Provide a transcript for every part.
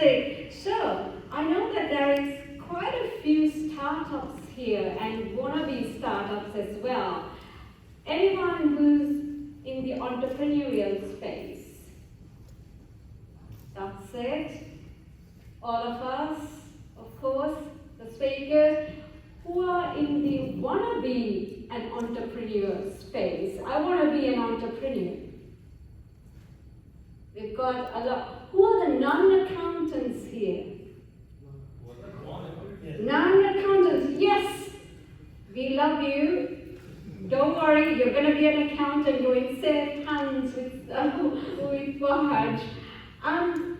fantastic. So, I know that there is quite a few startups here and wannabe startups as well. Anyone who's in the entrepreneurial space? That's it. All of us, of course, the speakers, who are in the wannabe an entrepreneur space. I want to be an entrepreneur. We've got a lot. Who are the non-accountants here? Non-accountants, yes. We love you. Don't worry, you're going to be an accountant. You're in safe hands with Wahaj.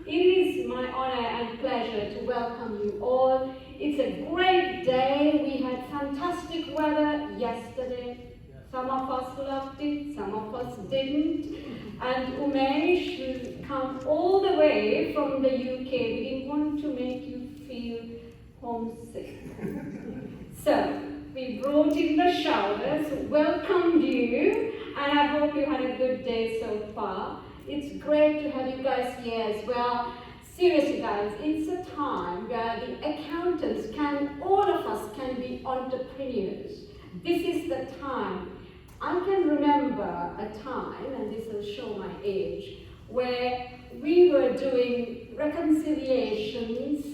It is my honor and pleasure to welcome you all. It's a great day. We had fantastic weather yesterday. Some of us loved it, some of us didn't. And Oumesh, who's come all the way from the UK, we didn't want to make you feel homesick. So, we brought in the showers, welcomed you, and I hope you had a good day so far. It's great to have you guys here as well. Seriously guys, it's a time where the accountants all of us can be entrepreneurs. This is the time. I can remember a time, and this will show my age, where we were doing reconciliations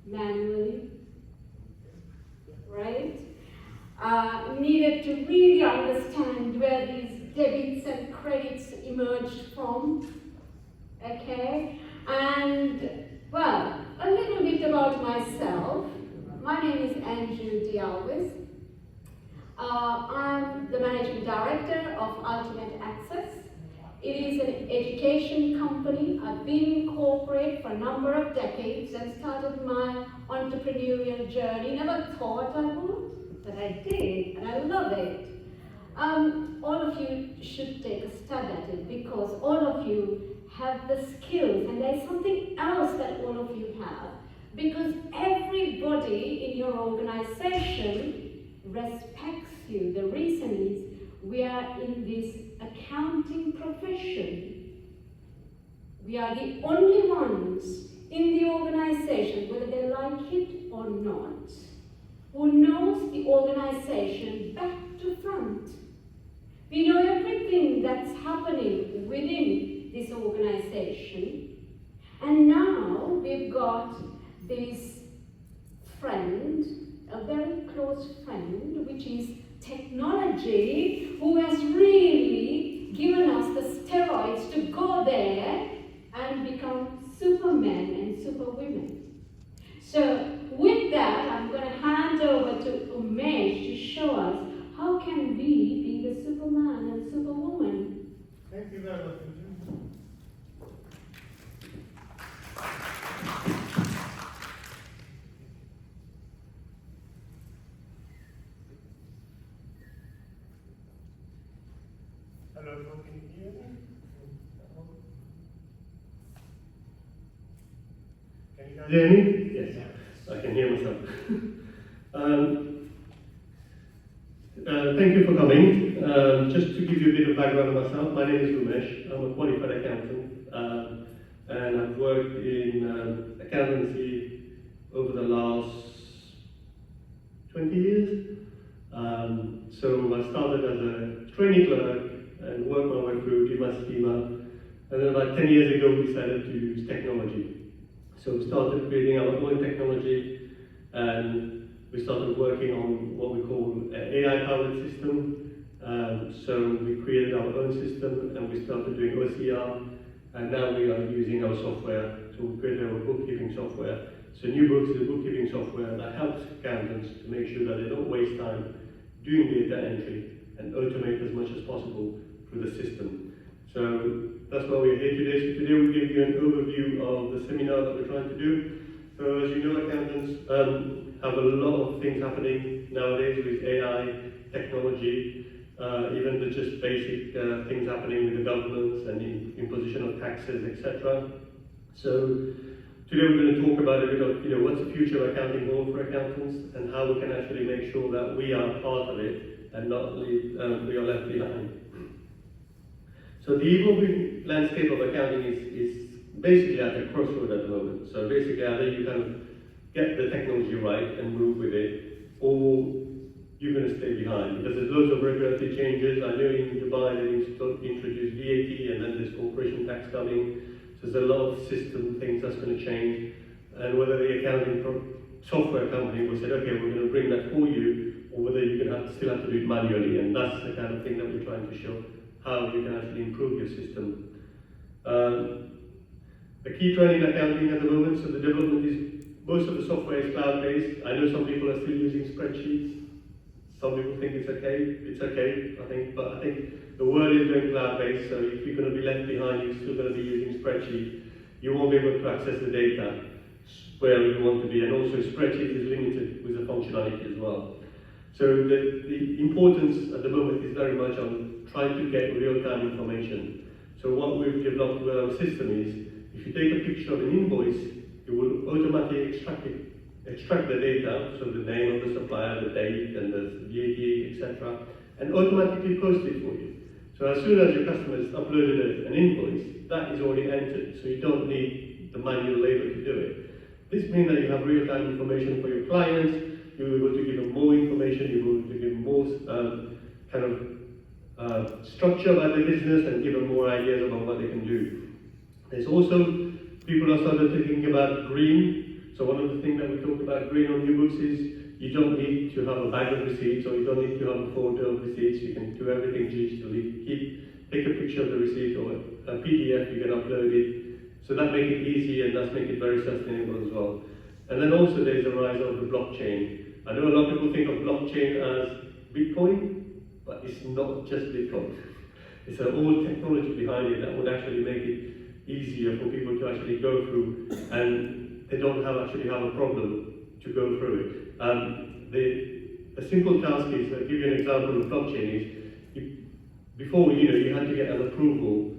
manually, right? Needed to really understand where these debits and credits emerged from, okay? And, well, a little bit about myself. My name is Anju Alwis. I'm the managing director of Ultimate Access. It is an education company. I've been in corporate for a number of decades and started my entrepreneurial journey. Never thought I would, but I did, and I love it. All of you should take a stab at it because all of you have the skills, and there's something else that all of you have, because everybody in your organization respects you. The reason is we are in this accounting profession. We are the only ones in the organization, whether they like it or not, who knows the organization back to front. We know everything that's happening within this organization. And now we've got this friend, a very close friend, which is technology, who has really given us the steroids to go there and become supermen and superwomen. So with that, I'm going to hand over to Oumesh to show us how can we be the superman and superwoman. Thank you very much, Anju. Hello, everyone, can you hear me? Can you guys hear me? Yes, I can hear myself. Thank you for coming. Just to give you a bit of background on myself, my name is Oumesh. I'm a qualified accountant, and I've worked in accountancy over the last 20 years. So I started as a trainee clerk and worked my way through, did my schema, and then about 10 years ago we decided to use technology. So we started creating our own technology, and we started working on what we call an AI-powered system. So we created our own system, and we started doing OCR, and now we are using our software. So we created our bookkeeping software. So Nubooks is a bookkeeping software that helps accountants to make sure that they don't waste time doing data entry and automate as much as possible through the system. So that's why we're here today. So today we'll give you an overview of the seminar that we're trying to do. So as you know, accountants have a lot of things happening nowadays with AI, technology, even the just basic things happening with the governments and imposition of taxes, etc. So today we're going to talk about a bit of, what's the future of accounting hold for accountants and how we can actually make sure that we are part of it and not we are left behind. So the evolving landscape of accounting is basically at a crossroad at the moment. So basically either you kind of get the technology right and move with it, or you're going to stay behind, because there's loads of regulatory changes. I know in Dubai they introduced VAT, and then there's corporation tax coming. So there's a lot of system things that's going to change, and whether the accounting software company will say, okay, we're going to bring that for you, or whether you're going to still have to do it manually, and that's the kind of thing that we're trying to show, how you can actually improve your system. The key trend in accounting at the moment, so the development is, most of the software is cloud-based. I know some people are still using spreadsheets. Some people think it's okay, I think, but I think the world is going cloud-based, so if you're going to be left behind, you're still going to be using spreadsheets. You won't be able to access the data where you want to be, and also spreadsheet is limited with the functionality as well. So the importance at the moment is very much on trying to get real-time information. So what we've developed with our system is, if you take a picture of an invoice, it will automatically extract the data, so the name of the supplier, the date, and the VAT, etc., and automatically post it for you. So as soon as your customer has uploaded an invoice, that is already entered, so you don't need the manual labor to do it. This means that you have real-time information for your clients, you're able to give them more information, you're able to give them more structure about the business and give them more ideas about what they can do. There's also, people are started thinking about green. So one of the things that we talked about green on Nubooks is you don't need to have a bag of receipts, or you don't need to have a photo of receipts. You can do everything digitally. Take a picture of the receipt or a PDF, you can upload it. So that makes it easy, and that's make it very sustainable as well. And then also there's the rise of the blockchain. I know a lot of people think of blockchain as Bitcoin, but it's not just Bitcoin. It's an old technology behind it that would actually make it easier for people to actually go through, and they don't actually have a problem to go through it. The simple task is, I'll give you an example of blockchain, is before you had to get an approval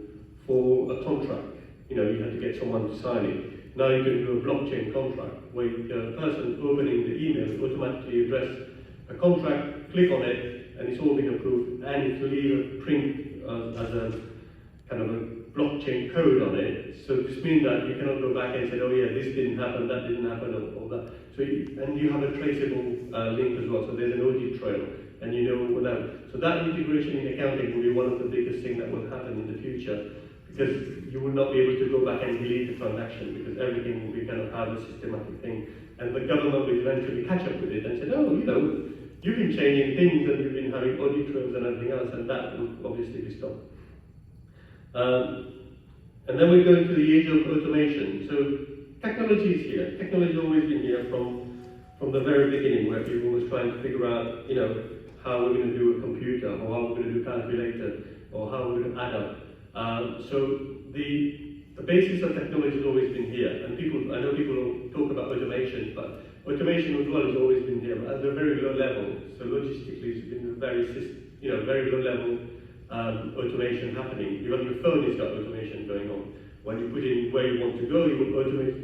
for a contract. You had to get someone to sign it. Now you can do a blockchain contract where the person opening the email automatically address a contract, click on it, and it's all been approved, and it will either print as a kind of a blockchain code on it. So this means that you cannot go back and say, oh yeah, this didn't happen, that didn't happen, or that. So and you have a traceable link as well. So there's an audit trail, and you know that. So that integration in accounting will be one of the biggest things that will happen in the future, because you will not be able to go back and delete the transaction, because everything will be kind of have a systematic thing, and the government will eventually catch up with it and say, oh, you've been changing things, and you've been having audit trails and everything else, and that will obviously be stopped. And then we go into the age of automation. So technology is here. Technology has always been here from the very beginning, where people was trying to figure out, how we're going to do a computer, or how we're going to do a calculator, or how we're going to add up. So the basis of technology has always been here. And I know people talk about automation, but automation as well has always been here, but at a very low level. So logistically, it's been a very low level automation happening. Even your phone has got automation going on. When you put in where you want to go, it will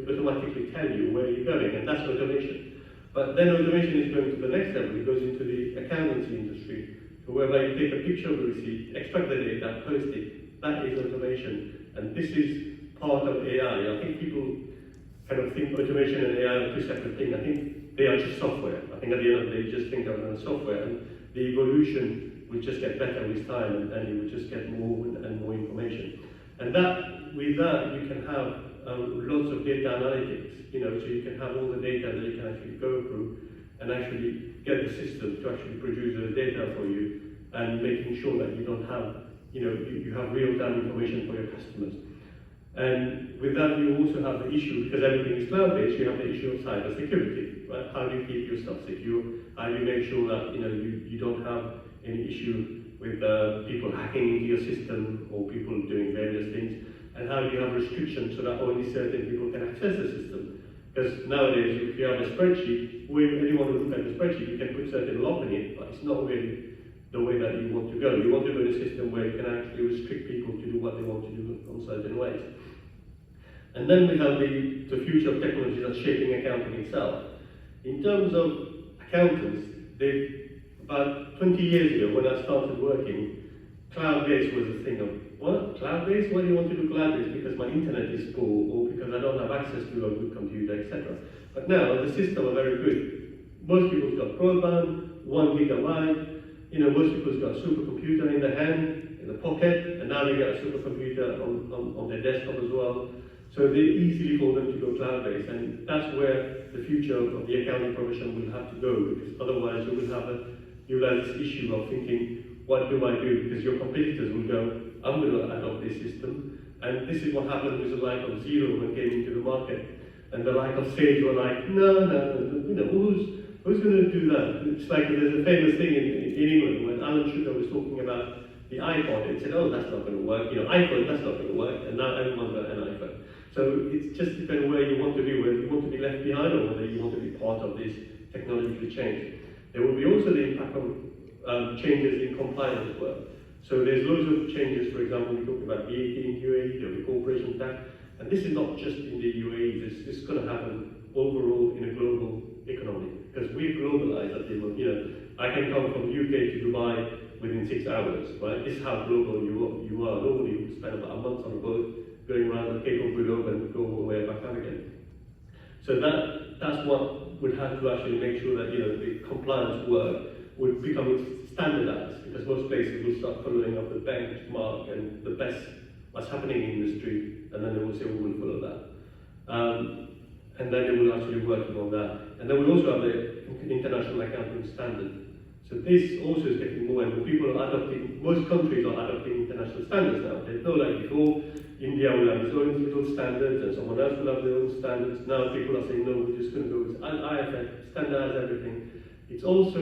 automatically tell you where you're going, and that's automation. But then automation is going to the next level. It goes into the accountancy industry, so whereby you take a picture of the receipt, extract the data, post it. That is automation, and this is part of AI. I think people kind of think automation and AI are two separate things. I think they are just software. I think at the end of the day, you just think of them as software, and the evolution will just get better with time, and you will just get more and more information. And with that, you can have lots of data analytics, so you can have all the data that you can actually go through and actually get the system to actually produce those data for you, and making sure that you don't have, you have real-time information for your customers. And with that, you also have the issue, because everything is cloud-based, you have the issue of cyber security, right? How do you keep your stuff secure? How do you make sure that you don't have any issue with people hacking into your system, or people doing various things? And how do you have restrictions so that only certain people can access the system? Because nowadays, if you have a spreadsheet, anyone who looks at the spreadsheet, you can put certain lock in it, but it's not really the way that you want to go. You want to go in a system where you can actually restrict people to do what they want to do in certain ways. And then we have the future of technology that's shaping accounting itself. In terms of accountants, about 20 years ago when I started working, cloud-based was a thing of What? Cloud-based? Why do you want to do cloud-based? Because my internet is poor, or because I don't have access to a good computer, etc. But now the system are very good. Most people's got broadband, 1 gigabyte. Most people's got a supercomputer in their hand, in the pocket, and now they get a supercomputer on their desktop as well. So they're easily for them to go cloud-based, and that's where the future of the accounting profession will have to go, because otherwise you'll have this issue of thinking, what do I do? Because your competitors will go, I'm going to adopt this system. And this is what happened with the like of Zero when it came into the market. And the like of Sage were like, no, who's going to do that? It's like there's a famous thing in England when Alan Sugar was talking about the iPod. It said, oh, that's not going to work. iPhone, that's not going to work. And now everyone's got an iPhone. So it just depends where you want to be, whether you want to be left behind or whether you want to be part of this technological change. There will be also the impact of changes in compliance as well. So there's loads of changes. For example, we talked about VAT in UAE, there'll be corporation tax, and this is not just in the UAE. This is going to happen overall in a global economy because we're globalized at the moment. I can come from UK to Dubai within 6 hours, right? This is how global you are. Normally, you spend about a month on a boat going around the Cape of Good Hope and go all the way back out again. So that's what would have to actually make sure that the compliance work would become standardized, because most places will start following up the benchmark and the best what's happening in the industry, and then they will say, we will follow that. And then they will actually work on that. And then we also have the international accounting standard. So this also is getting more and more. People are adopting, most countries are adopting international standards now. There's no like before, India will have its own little standards and someone else will have their own standards. Now people are saying, no, we're just going to go with IFF, standardize everything. It's also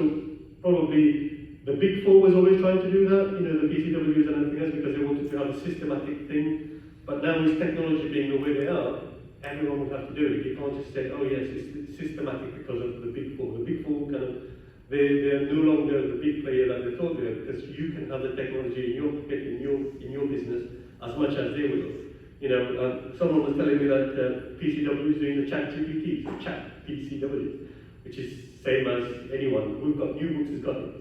probably the Big Four was always trying to do that, the PCWs and everything else, because they wanted to have a systematic thing. But now with technology being the way they are, everyone will have to do it. You can't just say, oh yes, it's systematic because of the Big Four. The Big Four they're no longer the big player that they thought they were, because you can have the technology in your pocket, in your business, as much as they will. Someone was telling me that PCW is doing the chat GPT, chat PCW, which is same as anyone. We've got Nubooks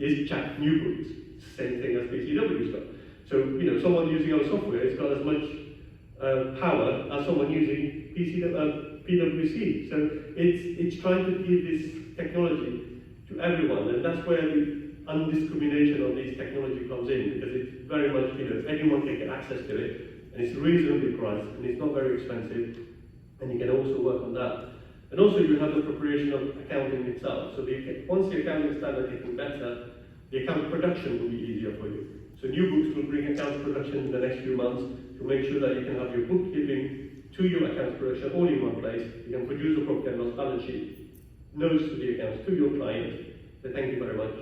is chat Nubooks, same thing as PCW's got. So someone using our software has got as much power as someone using PwC. So it's trying to give this technology to everyone, and that's where the undiscrimination of this technology comes in, because it's very much, anyone can get access to it, and it's reasonably priced, and it's not very expensive, and you can also work on that. And also you have the preparation of accounting itself. So once the accounting standard is getting better, the account production will be easier for you. So Nubooks will bring accounts production in the next few months to make sure that you can have your bookkeeping to your accounts production all in one place. You can produce a profit and loss balance sheet, notes to the accounts, to your client, say thank you very much,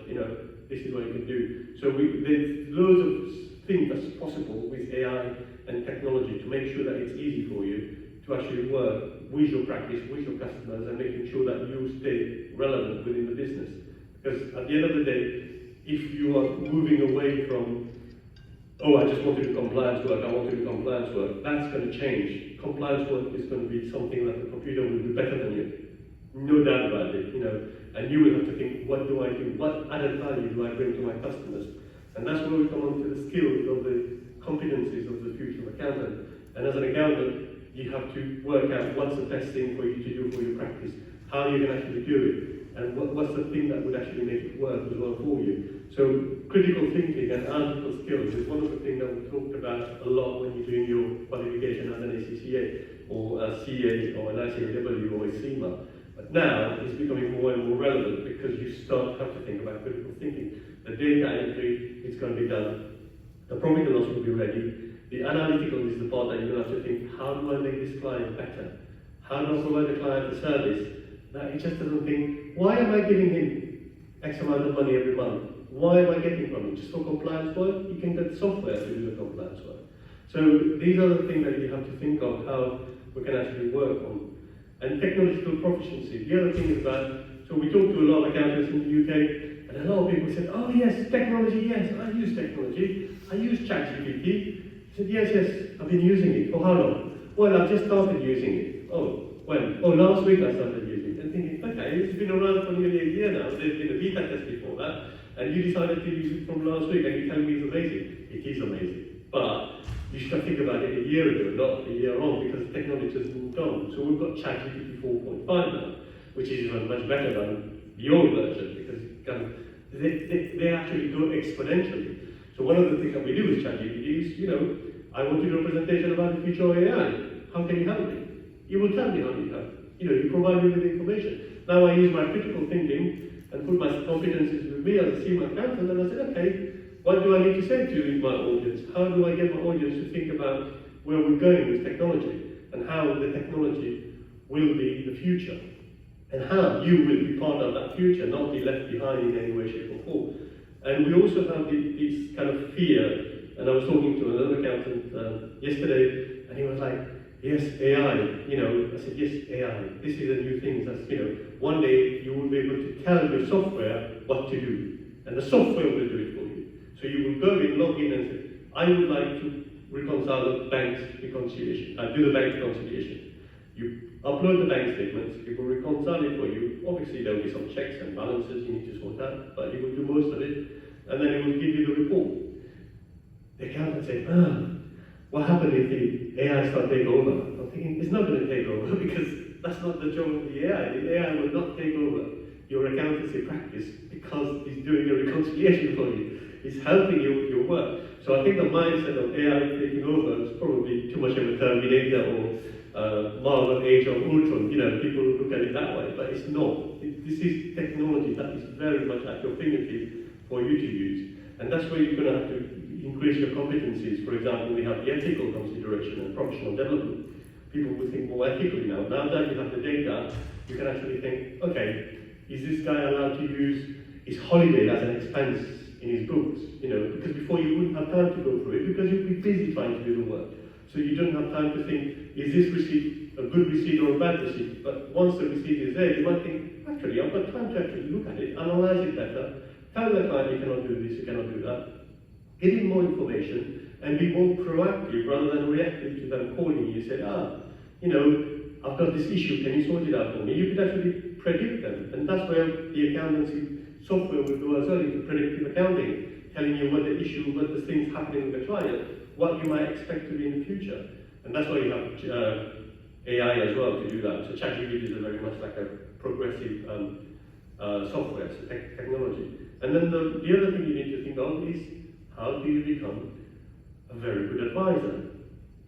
this is what you can do. So there's loads of things that's possible with AI and technology to make sure that it's easy for you to actually work with your practice, with your customers, and making sure that you stay relevant within the business. Because at the end of the day, if you are moving away from, oh, I just want to do compliance work, I want to do compliance work, that's going to change. Compliance work is going to be something that the computer will do better than you. No doubt about it, and you will have to think, what do I do? What added value do I bring to my customers? And that's where we come on to the skills of the competencies of the future accountant. And as an accountant, you have to work out what's the best thing for you to do for your practice, how you can actually do it, and what's the thing that would actually make it work as well for you. So critical thinking and analytical skills is one of the things that we talked about a lot when you're doing your qualification as an ACCA, or a CA, or an ICAW, or a CIMA. But now it's becoming more and more relevant because you start to have to think about critical thinking. The data entry is going to be done. The profit and loss will be ready. The analytical is the part that you're going to have to think, how do I make this client better? How do I provide the client a service that he just doesn't think, why am I giving him X amount of money every month? Why am I getting from him? Just for compliance work? You can get software to do the compliance work. So these are the things that you have to think of how we can actually work on. And technological proficiency. The other thing is that, so we talked to a lot of accountants in the UK, and a lot of people said, oh yes, technology, yes, I use technology. I use ChatGPT. I said, yes, I've been using it. For how long? Well, I've just started using it. Oh, when? Oh, last week I started using it. And thinking, okay, it's been around for nearly a year now. There's been a beta test before that, and you decided to use it from last week, and you tell me it's amazing. It is amazing. But you should think about it a year ago, not a year on, because technology has moved on. So we've got ChatGPT 4.5 now, which is even much better than the old version, because they actually go exponentially. So one of the things that we do with ChatGPT is, I want to do a presentation about the future of AI. How can you help me? You will tell me how you help. You provide me with the information. Now I use my critical thinking and put my competencies with me as a senior accountant, and I said, okay, what do I need to say to my audience? How do I get my audience to think about where we're going with technology and how the technology will be the future? And how you will be part of that future, not be left behind in any way, shape or form. And we also have this kind of fear, and I was talking to another accountant yesterday, and he was like, yes, AI, I said, yes, AI, this is a new thing. That's, one day you will be able to tell your software what to do, and the software will do it for you. So you will go in, log in, and say, I would like to reconcile the bank's reconciliation, do the bank reconciliation. You upload the bank statements, it will reconcile it for you. Obviously there will be some checks and balances you need to sort out, but it will do most of it, and then it will give you the report. The accountant said, what happened if the AI starts taking over? I'm thinking, it's not going to take over because that's not the job of the AI. The AI will not take over your accountancy practice because it's doing a reconciliation for you. It's helping you with your work. So I think the mindset of AI taking over is probably too much of a Terminator or Marvel Age of Ultron. People look at it that way, but it's not. This is technology that is very much at your fingertips for you to use. And that's where you're going to have to increase your competencies. For example, we have the ethical consideration and professional development. People will think more ethically now. Now that you have the data, you can actually think, okay, is this guy allowed to use his holiday as an expense in his books? Because before you wouldn't have time to go through it because you'd be busy trying to do the work. So you don't have time to think, is this receipt a good receipt or a bad receipt? But once the receipt is there, you might think, actually, I've got time to actually look at it, analyze it better, tell the client you cannot do this, you cannot do that, give him more information, and be more proactive rather than reactive to them calling you. You say, I've got this issue, can you sort it out for me? You could actually predict them, and that's where the accountancy software will go as well into predictive accounting, telling you what the issue, what the things happening with the client, what you might expect to be in the future. And that's why you have AI as well to do that. So ChatGPT is very much like a progressive software, so technology. And then the other thing you need to think of is, how do you become a very good advisor?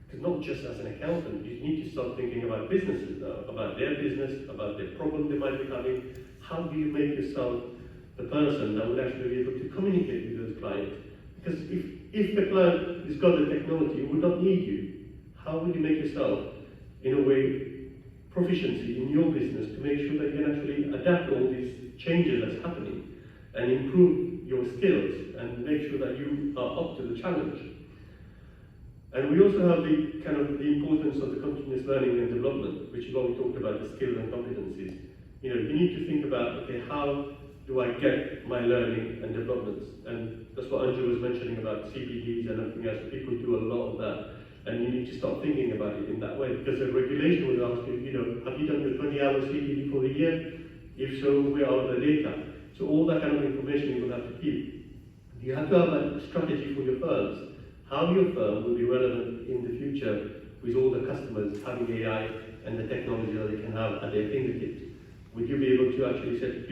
Because not just as an accountant, you need to start thinking about businesses now, about their business, about their problem they might be having. How do you make yourself the person that would actually be able to communicate with those clients? Because if the client has got the technology, it would not need you. How would you make yourself, in a way, proficiency in your business to make sure that you can actually adapt all these changes that's happening and improve your skills and make sure that you are up to the challenge? And we also have the importance of the continuous learning and development, which is what we talked about, the skills and competencies. You need to think about, okay, how do I get my learning and developments? And that's what Anju was mentioning about CPDs and everything else. People do a lot of that, and you need to start thinking about it in that way, because the regulation will ask you, have you done your 20-hour CPD for the year? If so, where are the data? So all that kind of information you will have to keep. You have to have a strategy for your firms. How your firm will be relevant in the future with all the customers having AI and the technology that they can have at their fingertips. Would you be able to actually say,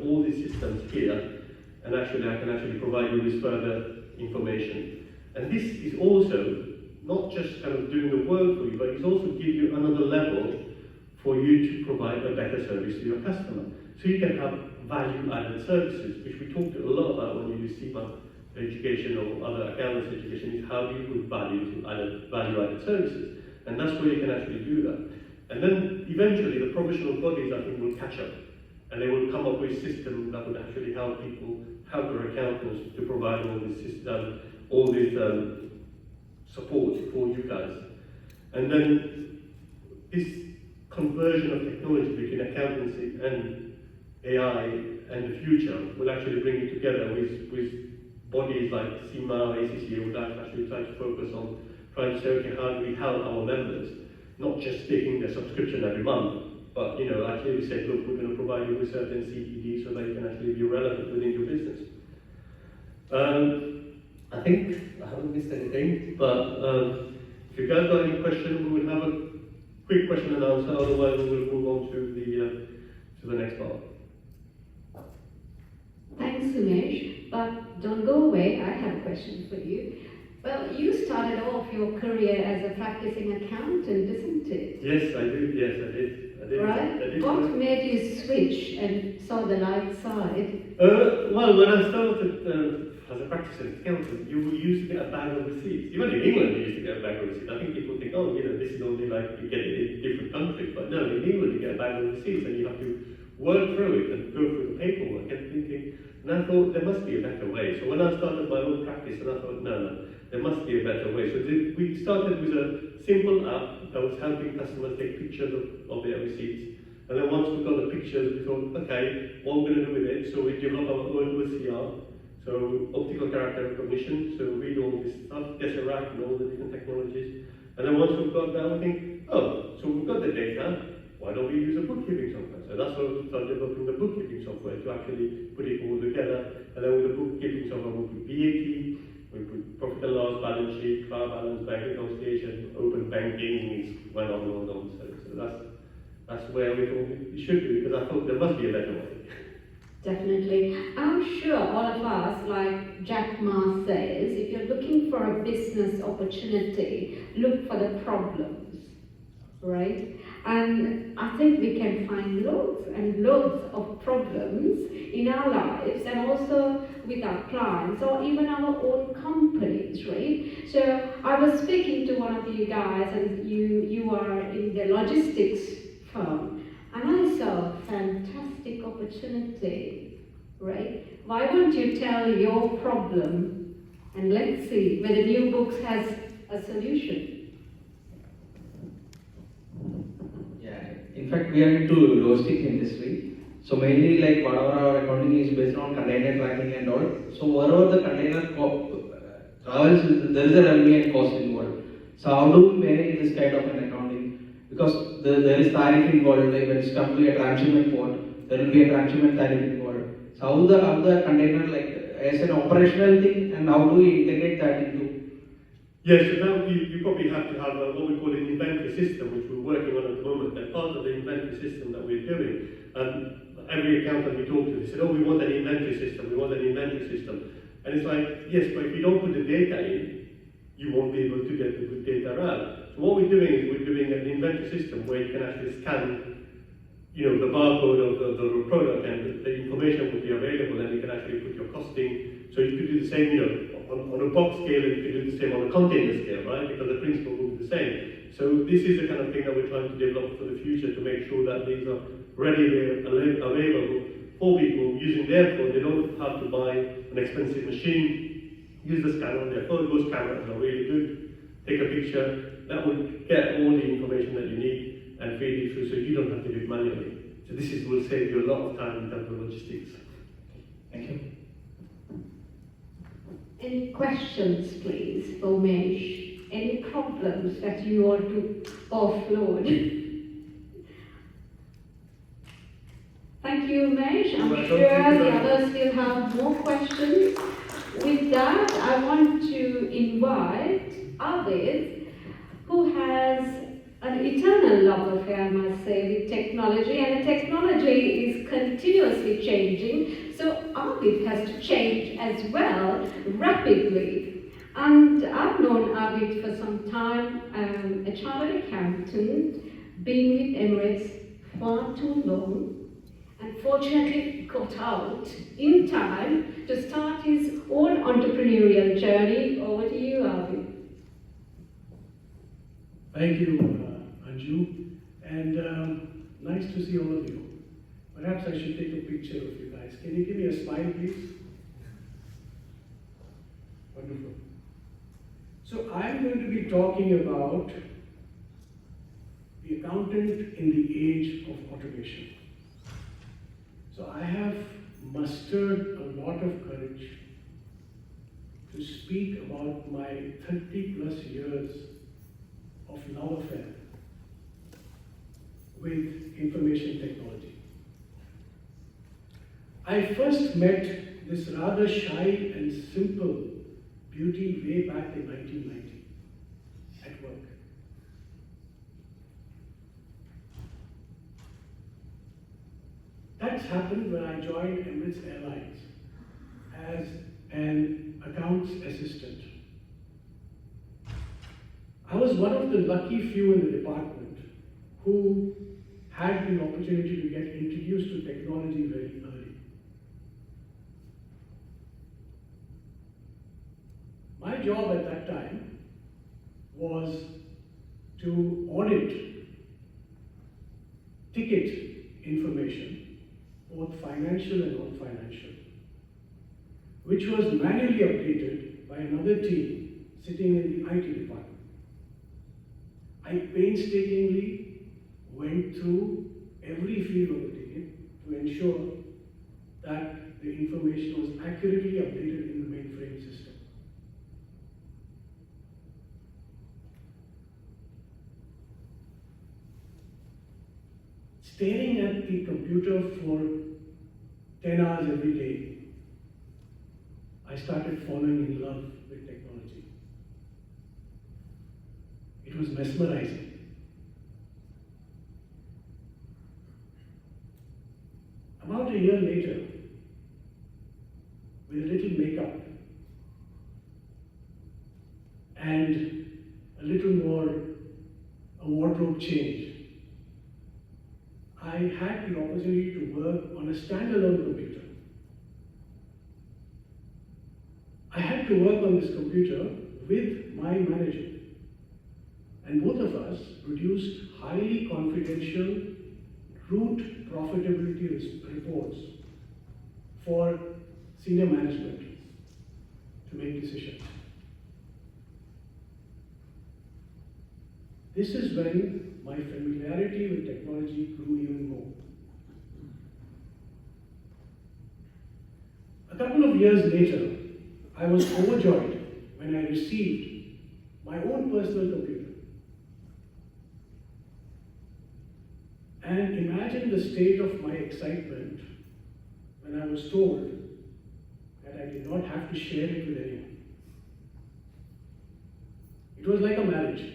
all these systems here, and actually I can actually provide you with further information. And this is also not just kind of doing the work for you, but it's also give you another level for you to provide a better service to your customer. So you can have value-added services, which we talked a lot about when you do CIMA education or other accountants education, is how do you put value to value-added services. And that's where you can actually do that. And then eventually the professional bodies, I think, will catch up, and they will come up with systems that would actually help people, help their accountants to provide all this support for you guys. And then this conversion of technology between accountancy and AI and the future will actually bring you together with bodies like CIMA, ACCA, would actually try to focus on trying to say, okay, how do we help our members? Not just taking their subscription every month, but actually we said, look, we're going to provide you with certain CPD so that you can actually be relevant within your business. I think I haven't missed anything, but if you guys got any questions, we will have a quick question and answer, otherwise we will move on to the next part. Thanks, Oumesh, but don't go away, I have a question for you. Well, you started off your career as a practicing accountant, isn't it? Yes, I do. Yes, I did. Right? I did. What made you switch and saw the light side? Well, when I started as a practicing accountant, you used to get a bag of receipts. Even in England, you used to get a bag of receipts. I think people think, oh, this is only like you get it in different countries. But no, in England, you get a bag of receipts and you have to work through it and go through the paperwork and thinking. And I thought there must be a better way. So when I started my own practice, and I thought, no, there must be a better way. So we started with a simple app that was helping customers take pictures of their receipts. And then once we got the pictures, we thought, okay, what we're going to do with it? So we developed our own OCR, so optical character recognition. So read all this stuff, Tesseract and all the different technologies. And then once we've got that, we think, oh, so we've got the data, why don't we use a bookkeeping software? So that's why we started developing the bookkeeping software to actually put it all together. And then with the bookkeeping software, we put VAT, we put profit and loss, balance sheet, trial balance, bank reconciliation, open banking, went on and on and on. So that's where we thought we should do, because I thought there must be a better way. Definitely. I'm sure all of us, like Jack Ma says, if you're looking for a business opportunity, look for the problems, right? And I think we can find loads and loads of problems in our lives and also with our clients or even our own companies, right? So I was speaking to one of you guys, and you are in the logistics firm, and I saw a fantastic opportunity, right? Why won't you tell your problem and let's see whether Nubooks has a solution. In fact, we are into logistics industry. So mainly like whatever our accounting is based on container tracking and all. So wherever the container travels, there is a revenue and cost involved. So how do we manage this kind of an accounting? Because there is tariff involved. Like when it comes to a transshipment port, there will be a transshipment tariff involved. So how the container like as an operational thing, and how do we integrate that into? Yes, so now you probably have to have what we call an inventory system, which we're working on at the moment. And part of the inventory system that we're doing, every accountant we talk to, they said, oh, we want an inventory system, we want an inventory system. And it's like, yes, but if you don't put the data in, you won't be able to get the good data out. So what we're doing is we're doing an inventory system where you can actually scan, the barcode of the product, and the information will be available, and you can actually put your costing. So you could do the same, on a box scale, and you could do the same on a container scale, right? Because the principle will be the same. So this is the kind of thing that we're trying to develop for the future to make sure that these are readily available for people using their phone. They don't have to buy an expensive machine. Use the scanner on their phone. Those cameras are really good. Take a picture. That will get all the information that you need and feed it through, so you don't have to do it manually. So this will save you a lot of time in terms of logistics. Thank you. Any questions, please, for Oumesh? Any problems that you want to offload? Thank you, Oumesh. I'm sure the others will have more questions. With that, I want to invite Abid, who has an eternal love affair, I must say, with technology, and the technology is continuously changing, so Abid has to change as well, rapidly. And I've known Abid for some time, a chartered accountant, been with Emirates far too long, and fortunately got out in time to start his own entrepreneurial journey. Over to you, Abid. Thank you, Anju, and nice to see all of you. Perhaps I should take a picture of you guys. Can you give me a smile, please? Wonderful. So I'm going to be talking about the accountant in the age of automation. So I have mustered a lot of courage to speak about my 30+ years of love affair with information technology. I first met this rather shy and simple beauty way back in 1990 at work. That's happened when I joined Emirates Airlines as an accounts assistant. I was one of the lucky few in the department who had the opportunity to get introduced to technology very early. My job at that time was to audit ticket information, both financial and non-financial, which was manually updated by another team sitting in the IT department. I painstakingly went through every field of the ticket to ensure that the information was accurately updated in the mainframe system. Staring at the computer for 10 hours every day, I started falling in love with technology. It was mesmerizing. About a year later, with a little makeup and a little more a wardrobe change, I had the opportunity to work on a standalone computer. I had to work on this computer with my manager, and both of us produced highly confidential root profitability reports for senior management to make decisions. This is when my familiarity with technology grew even more. A couple of years later, I was overjoyed when I received my own personal computer. And imagine the state of my excitement when I was told that I did not have to share it with anyone. It was like a marriage.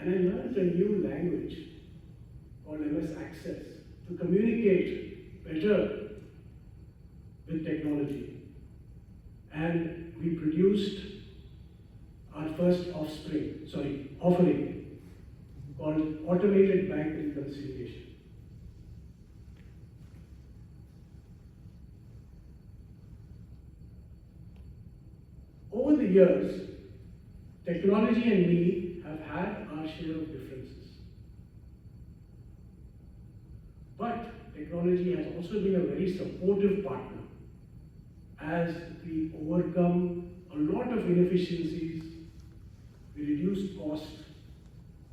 And I learned a new language called MS Access to communicate better with technology. And we produced our first offering called Automated Bank Reconciliation. Over the years, technology and me have had our share of differences. But technology has also been a very supportive partner as we overcome a lot of inefficiencies, we reduced costs,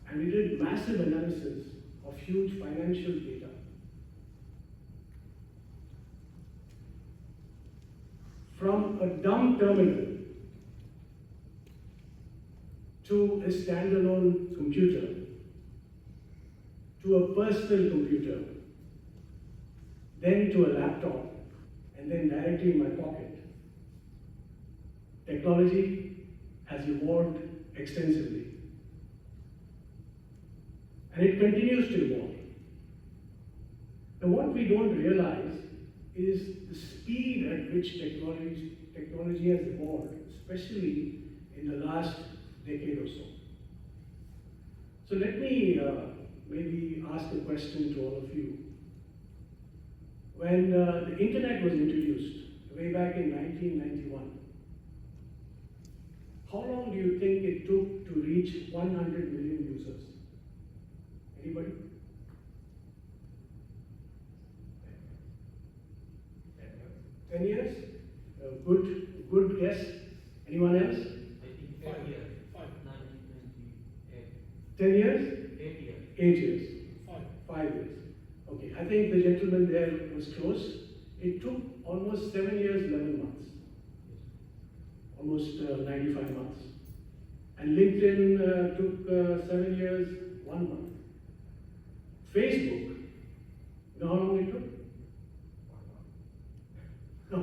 and we did massive analysis of huge financial data. From a dumb terminal to a standalone computer, to a personal computer, then to a laptop, and then directly in my pocket. Technology has evolved extensively. And it continues to evolve. And what we don't realize is the speed at which technology has evolved, especially in the last decade or so. So let me maybe ask a question to all of you. When the internet was introduced, way back in 1991, how long do you think it took to reach 100 million users? Anybody? 10 years? Good guess. Anyone else? 5 years. 10 years? 8 years. 8 years. 5 years. Okay, I think the gentleman there was close. It took almost 7 years, 11 months. Almost 95 months. And LinkedIn took 7 years, 1 month. Facebook, you know how long it took? No.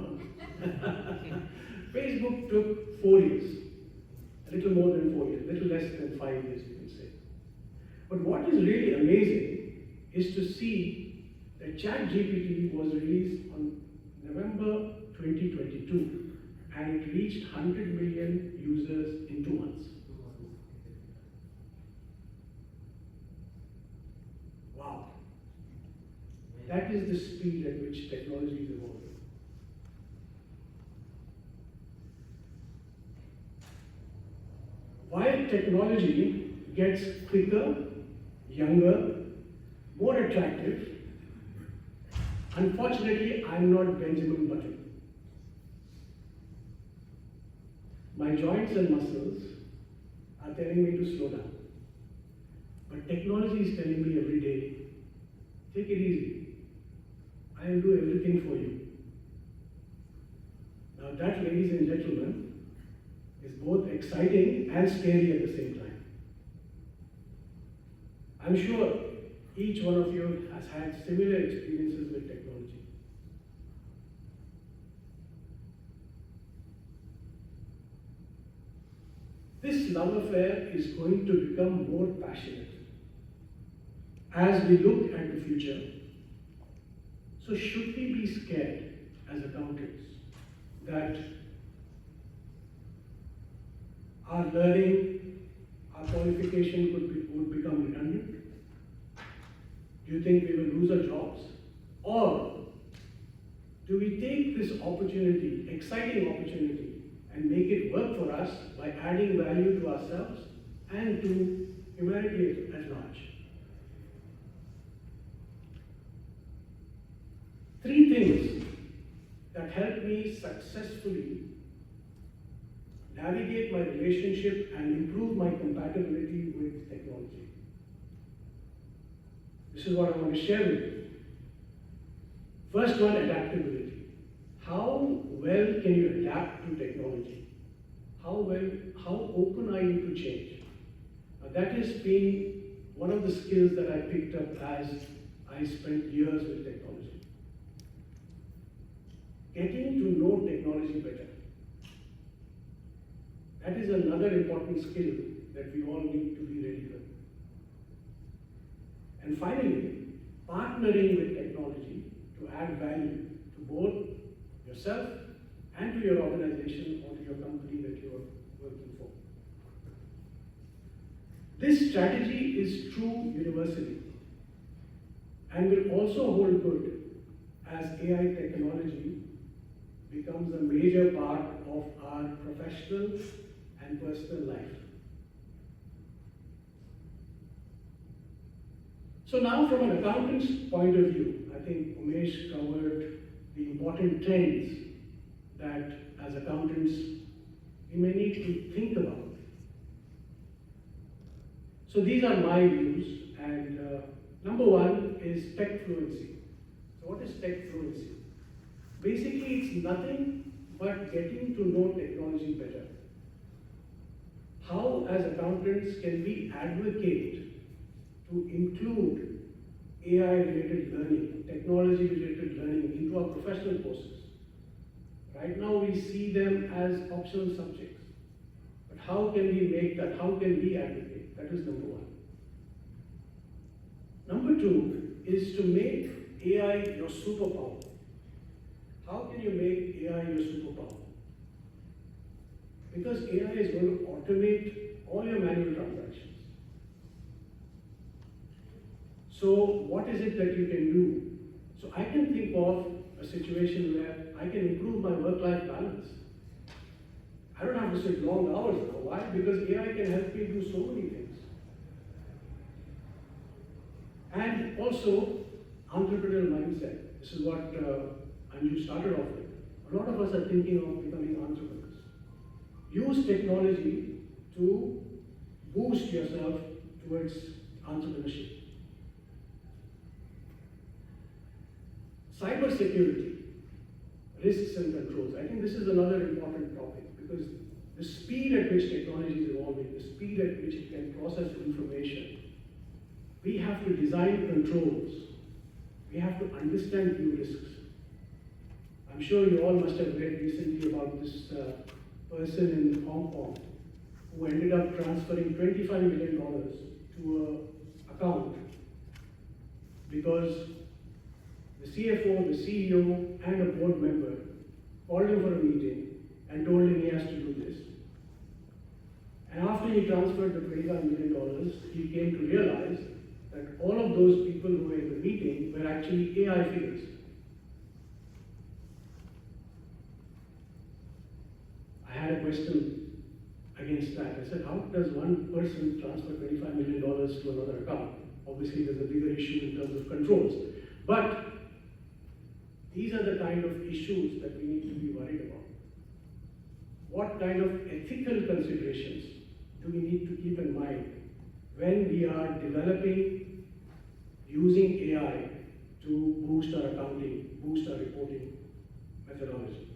5 years, you can say. But what is really amazing is to see that ChatGPT was released on November 2022 and it reached 100 million users in 2 months. Wow. That is the speed at which technology is evolving. While technology gets quicker, younger, more attractive, unfortunately, I'm not Benjamin Button. My joints and muscles are telling me to slow down. But technology is telling me every day, take it easy. I will do everything for you. Now that, ladies and gentlemen, is both exciting and scary at the same time. I'm sure each one of you has had similar experiences with technology. This love affair is going to become more passionate as we look at the future. So should we be scared as accountants that our learning, our qualification would become redundant? Do you think we will lose our jobs? Or do we take this opportunity, exciting opportunity, and make it work for us by adding value to ourselves and to humanity at large? 3 things that helped me successfully navigate my relationship and improve my compatibility with technology. This is what I want to share with you. First one, adaptability. How well can you adapt to technology? How open are you to change? That has been one of the skills that I picked up as I spent years with technology. Getting to know technology better. That is another important skill that we all need to be ready with. And finally, partnering with technology to add value to both yourself and to your organization or to your company that you are working for. This strategy is true universally and will also hold good as AI technology becomes a major part of our professional and personal life. So now from an accountant's point of view, I think Oumesh covered the important trends that as accountants we may need to think about. So these are my views, and number 1 is tech fluency. So what is tech fluency? Basically, it's nothing but getting to know technology better. How, as accountants, can we advocate to include AI-related learning, technology-related learning into our professional courses? Right now, we see them as optional subjects. But how can we make that? How can we advocate? That is number 1. Number 2 is to make AI your superpower. How can you make AI your superpower? Because AI is going to automate all your manual transactions. So what is it that you can do? So I can think of a situation where I can improve my work-life balance. I don't have to sit long hours now. Why? Because AI can help me do so many things. And also, entrepreneurial mindset. This is what Anju started off with. A lot of us are thinking of becoming entrepreneurs. Use technology to boost yourself towards entrepreneurship. Cybersecurity, risks and controls. I think this is another important topic because the speed at which technology is evolving, the speed at which it can process information, we have to design controls. We have to understand new risks. I'm sure you all must have read recently about this person in Hong Kong who ended up transferring $25 million to an account because the CFO, the CEO, and a board member called him for a meeting and told him he has to do this. And after he transferred the $25 million, he came to realize that all of those people who were in the meeting were actually AI figures. I had a question against that. I said, how does one person transfer $25 million to another account? Obviously, there's a bigger issue in terms of controls. But these are the kind of issues that we need to be worried about. What kind of ethical considerations do we need to keep in mind when we are developing, using AI to boost our accounting, boost our reporting methodology?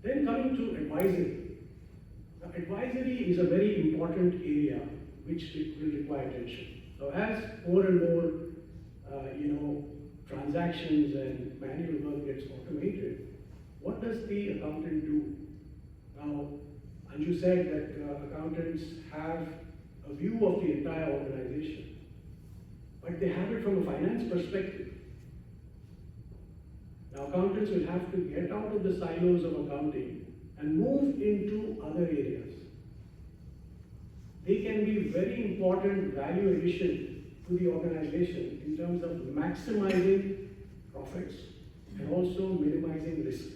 Then coming to advisory. Now, advisory is a very important area which will require attention. So as more and more, transactions and manual work gets automated, what does the accountant do? Now, Anju said that accountants have a view of the entire organization, but they have it from a finance perspective. Now, accountants will have to get out of the silos of accounting and move into other areas. They can be very important value addition to the organization in terms of maximizing profits and also minimizing risk.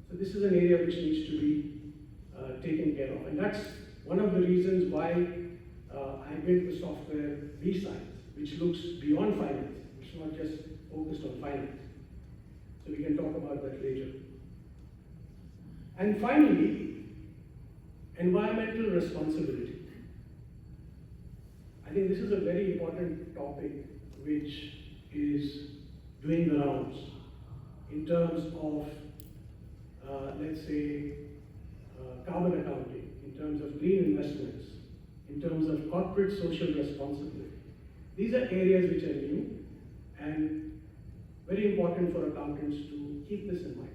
So this is an area which needs to be taken care of. And that's one of the reasons why I built the software B-Science, which looks beyond finance. It's not just focused on finance. So we can talk about that later. And finally, environmental responsibility. I think this is a very important topic which is doing the rounds in terms of, let's say, carbon accounting, in terms of green investments, in terms of corporate social responsibility. These are areas which are new and very important for accountants to keep this in mind.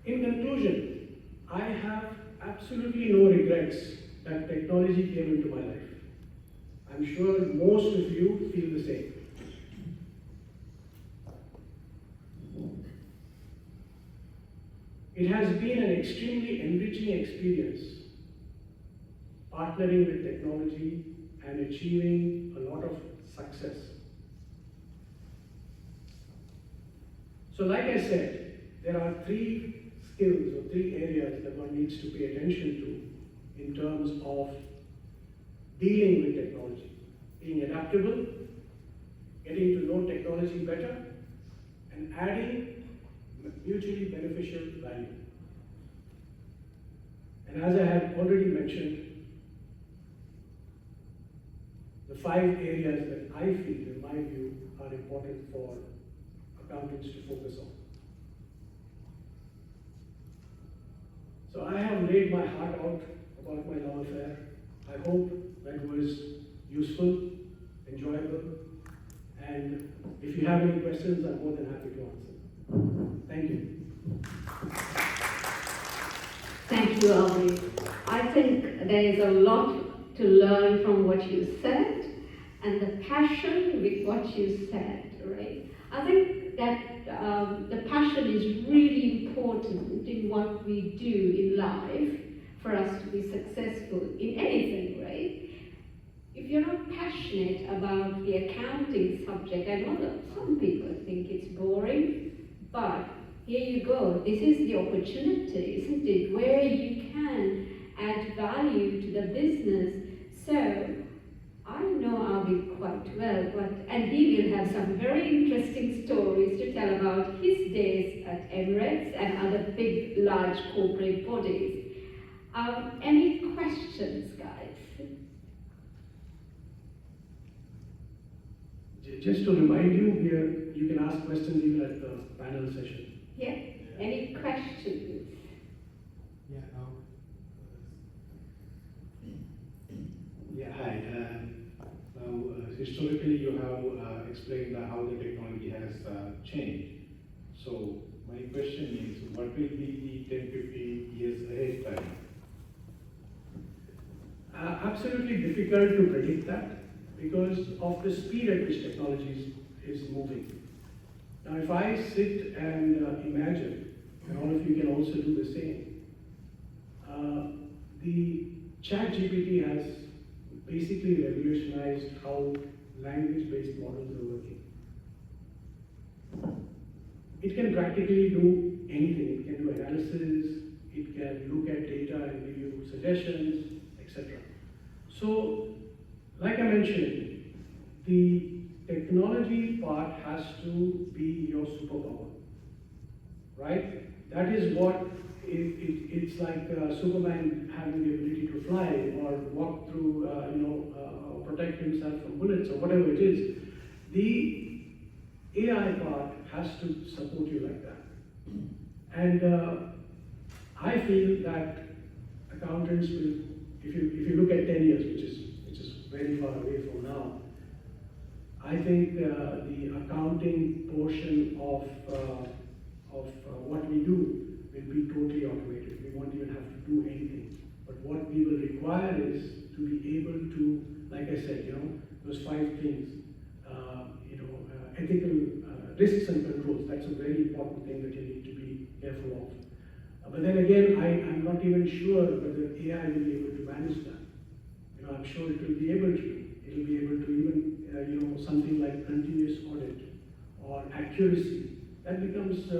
In conclusion, I have absolutely no regrets that technology came into my life. I'm sure most of you feel the same. It has been an extremely enriching experience partnering with technology and achieving a lot of success. So like I said, there are three skills or three areas that one needs to pay attention to in terms of dealing with technology. Being adaptable, getting to know technology better, and adding mutually beneficial value. And as I have already mentioned, the 5 areas that I feel, in my view, are important for accountants to focus on. So I have laid my heart out about my love affair. I hope that was useful, enjoyable, and if you have any questions, I'm more than happy to answer. Thank you. Thank you, Alwis. I think there is a lot to learn from what you said and the passion with what you said, right? I think that the passion is really important in what we do in life for us to be successful in anything, right? If you're not passionate about the accounting subject, I know that some people think it's boring, but here you go. This is the opportunity, isn't it, where you can add value to the business. So I know Abid quite well, and he will have some very interesting stories to tell about his days at Emirates and other big, large corporate bodies. Any questions, guys? Just to remind you, you can ask questions even at the panel session. Yeah? Any questions? Yeah, Yeah, hi. now historically you have explained how the technology has changed. So my question is, what will be the 10-15 years ahead time? Absolutely difficult to predict that because of the speed at which technology is moving. Now, if I sit and imagine, and all of you can also do the same, the ChatGPT has basically revolutionized how language-based models are working. It can practically do anything. It can do analysis, it can look at data and give you suggestions, etc. So, like I mentioned, the technology part has to be your superpower, right? That is what it's like Superman having the ability to fly or walk through, or protect himself from bullets or whatever it is. The AI part has to support you like that. And I feel that accountants will, if you look at 10 years, which is very far away from now, I think the accounting portion of what we do will be totally automated. We won't even have to do anything. But what we will require is to be able to, like I said, those 5 things, ethical risks and controls. That's a very important thing that you need to be careful of. But then again, I'm not even sure whether AI will be able to manage that. I'm sure it will be able to. It will be able to even, something like continuous audit or accuracy. That becomes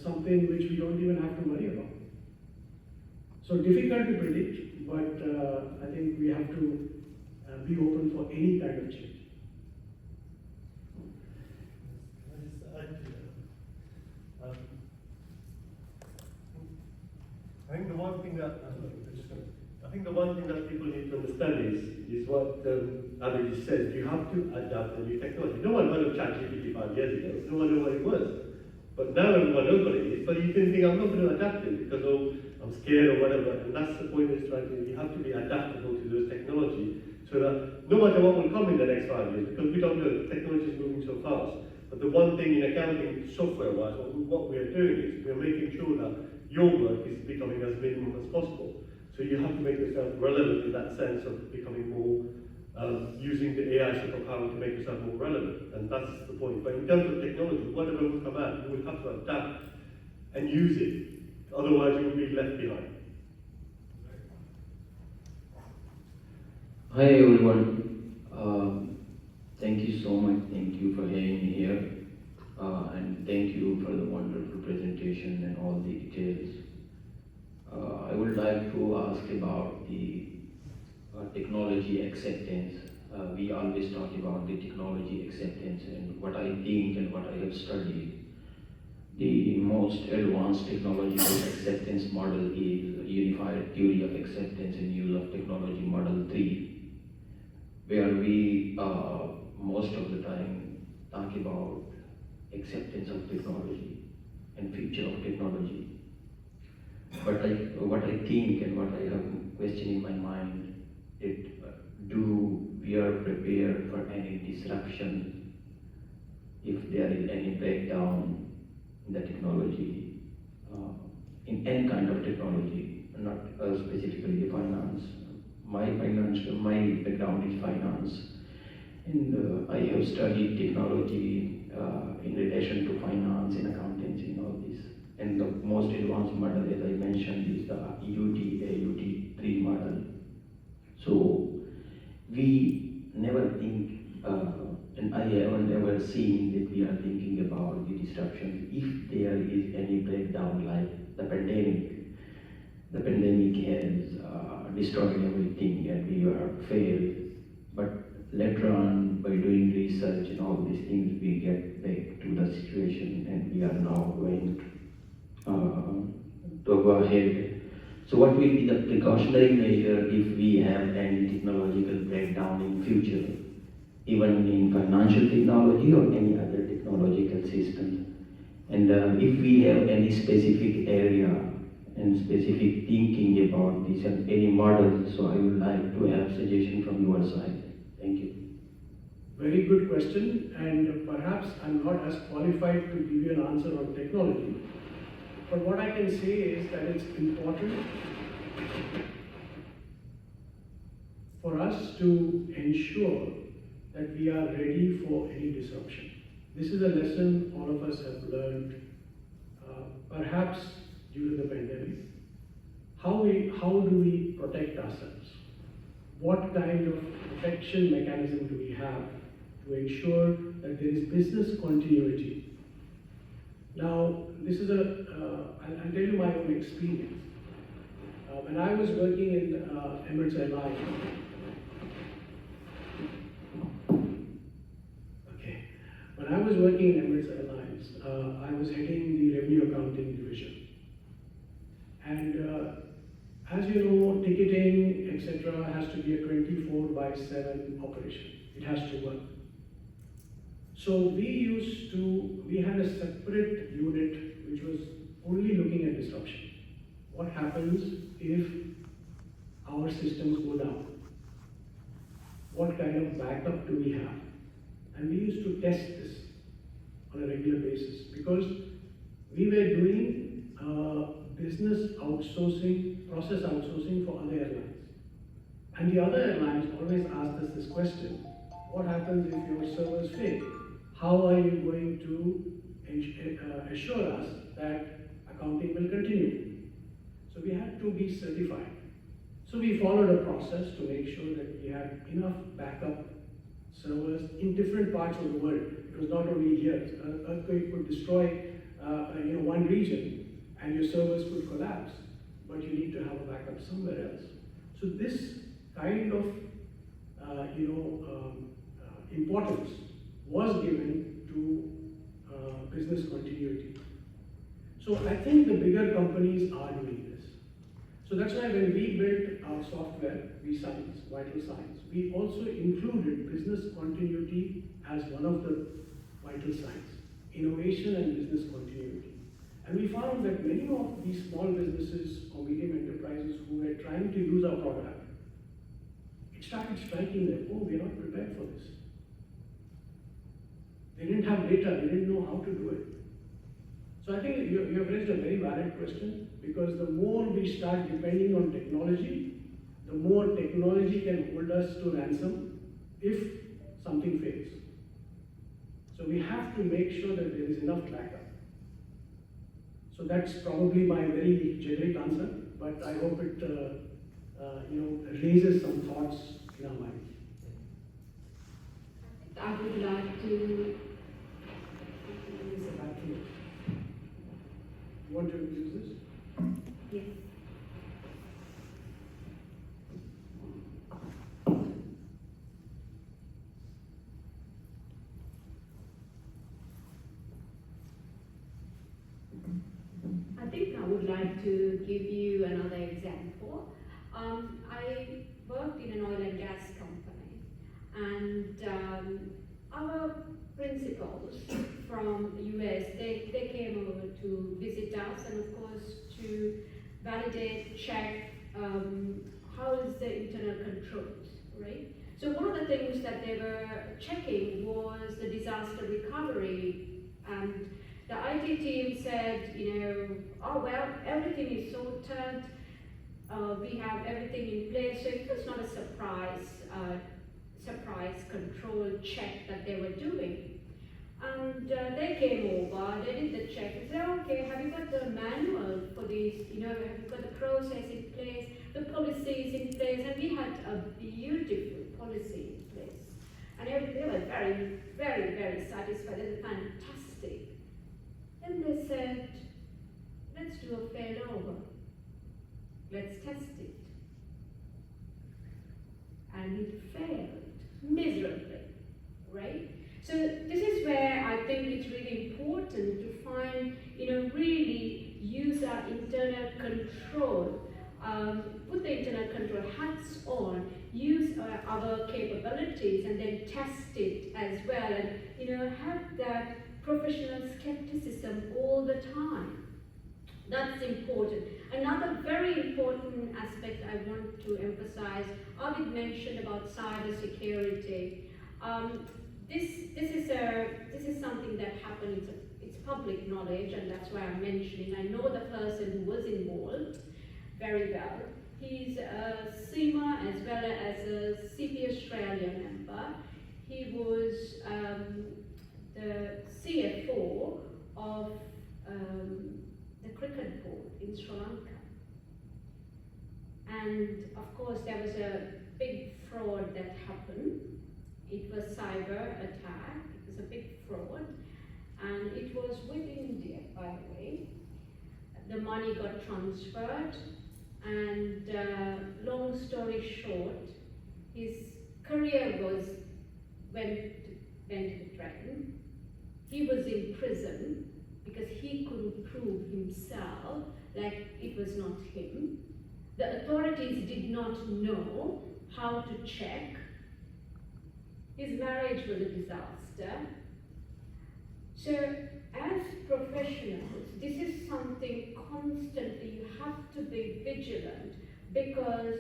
something which we don't even have to worry about. So difficult to predict, but I think we have to be open for any kind of change. I think the one thing that people need to understand is what Abid just said. You have to adapt to new technology. No one heard of ChatGPT 5 years ago. No one knew what it was. But now everyone knows what it is. But you can think, I'm not going to adapt to it because I'm scared or whatever. And that's the point is you have to be adaptable to those technology so that no matter what will come in the next 5 years, because we don't know, the technology is moving so fast. But the one thing in accounting software-wise, what we are doing is we're making sure that your work is becoming as minimum as possible. So you have to make yourself relevant in that sense of becoming more, using the AI superpower to make yourself more relevant. And that's the point. But in terms of technology, whatever will come out, you will have to adapt and use it. Otherwise, you will be left behind. Hi everyone. Thank you so much. Thank you for having me here. And thank you for the wonderful presentation and all the details. I would like to ask about the technology acceptance. We always talk about the technology acceptance, and what I think and what I have studied. The most advanced technological acceptance model is Unified Theory of Acceptance and Use of Technology Model 3, where we most of the time talk about acceptance of technology and future of technology. But what I think and what I have question in my mind, do we are prepared for any disruption if there is any breakdown in the technology, in any kind of technology, not specifically finance. My background is finance, and I have studied technology in relation to finance and accountancy and all this. And the most advanced model, as I mentioned, is the AUT3 model. So we never think, and I haven't ever seen that we are thinking about the disruptions if there is any breakdown like the pandemic. The pandemic has destroyed everything and we are failed. But later on, by doing research and all these things, we get back to the situation and we are now going to go ahead. So what will be the precautionary measure if we have any technological breakdown in future, even in financial technology or any other technological system? And if we have any specific area and specific thinking about this and any model, so I would like to have suggestion from your side. Thank you. Very good question, and perhaps I'm not as qualified to give you an answer on technology. But what I can say is that it's important for us to ensure that we are ready for any disruption. This is a lesson all of us have learned, perhaps due to the pandemic. How do we protect ourselves? What kind of protection mechanism do we have to ensure that there is business continuity? Now, this is I'll tell you my own experience. When I was working in Emirates Airlines, when I was working in Emirates Airlines, I was heading the revenue accounting division. And as you know, ticketing, etc., has to be a 24/7 operation. It has to work. So we had a separate unit which was only looking at disruption. What happens if our systems go down? What kind of backup do we have? And we used to test this on a regular basis because we were doing business outsourcing, process outsourcing for other airlines. And the other airlines always asked us this question: what happens if your servers fail? How are you going to assure us that accounting will continue? So we had to be certified. So we followed a process to make sure that we had enough backup servers in different parts of the world. It was not only here. An earthquake could destroy one region and your servers could collapse, but you need to have a backup somewhere else. So this kind of importance was given to business continuity. So I think the bigger companies are doing this. So that's why when we built our software, Vital Signs, we also included business continuity as one of the vital signs, innovation and business continuity. And we found that many of these small businesses or medium enterprises who were trying to use our product, it started striking them, oh, we're not prepared for this. They didn't have data, they didn't know how to do it. So I think you have raised a very valid question, because the more we start depending on technology, the more technology can hold us to ransom if something fails. So we have to make sure that there is enough backup. So that's probably my very generic answer, but I hope it raises some thoughts in our minds. I would like to. You want to use this? Yes. I think I would like to give you another example. I worked in an oil and gas company, and our principals from the US, they came over to visit us, and of course to validate, check how is the internal controls, right? So one of the things that they were checking was the disaster recovery, and the IT team said, oh well, everything is sorted, we have everything in place, so it was not a surprise control check that they were doing. And they came over, they did the check, and said, okay, have you got the manual for this, have you got the process in place, the policies in place, and we had a beautiful policy in place. And they were very, very, very satisfied, they were fantastic. Then they said, let's do a failover. Let's test it. And it failed miserably, right? So this is where I think it's really important to find, really use our internal control, put the internal control hats on, use our capabilities, and then test it as well, and have that professional skepticism all the time. That's important. Another very important aspect I want to emphasize, Abid mentioned about cyber security. this is something that happened. It's public knowledge, and that's why I'm mentioning. I know the person who was involved very well. He's a SEMA as well as a CP Australia member. He was the CFO of the cricket board in Sri Lanka. And of course, there was a big fraud that happened. It was cyber attack. It was a big fraud, and it was with India, by the way. The money got transferred, and long story short, his career went to the drain. He was in prison because he couldn't prove himself, like it was not him. The authorities did not know how to check. His marriage was a disaster. So as professionals, this is something constantly you have to be vigilant, because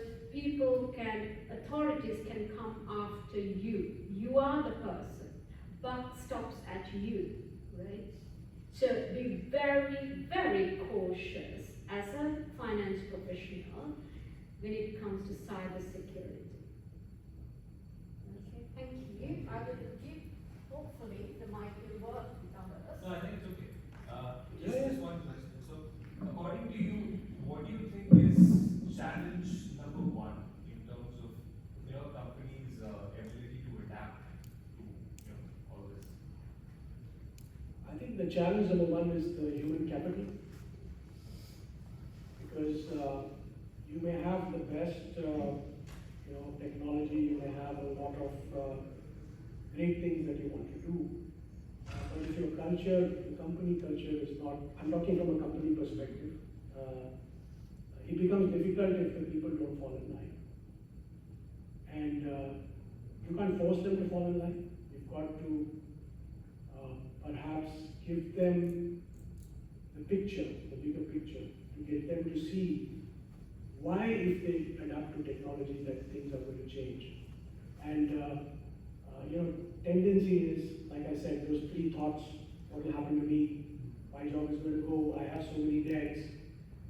authorities can come after you. You are the person. Buck stops at you, right? So be very, very cautious as a finance professional when it comes to cyber security. Okay, thank you. I will give, hopefully, the mic will work with others. No, I think it's okay. Just one question. So, according to you, what do you think is challenge number one in terms of your company's ability to adapt to all this? I think the challenge number one is the human capital, because you may have the best technology, you may have a lot of great things that you want to do, but if your culture, the company culture is not, I'm talking from a company perspective, it becomes difficult if the people don't fall in line. And you can't force them to fall in line. You've got to perhaps give them the picture, the bigger picture, to get them to see why, if they adapt to technology, that things are going to change. And tendency is, like I said, those three thoughts: what will happen to me? My job is going to go. I have so many debts.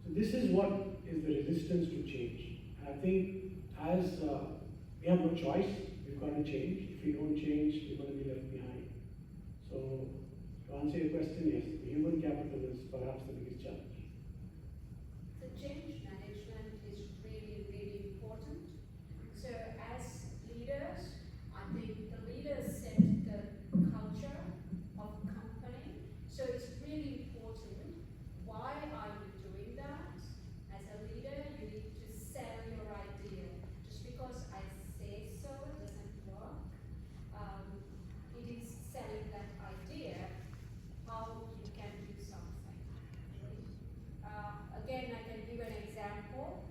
So this is what is the resistance to change. And I think as we have no choice, we've got to change. If we don't change, we're going to be left behind. So to answer your question, yes, the human capital is perhaps the biggest challenge. The change management is really, really important. So as leaders, I think the leaders set the culture of a company. So it's really important. Why are you doing that? As a leader, you need to sell your idea. Just because I say so doesn't work. It is selling that idea, how you can do something. Again, I can give an example.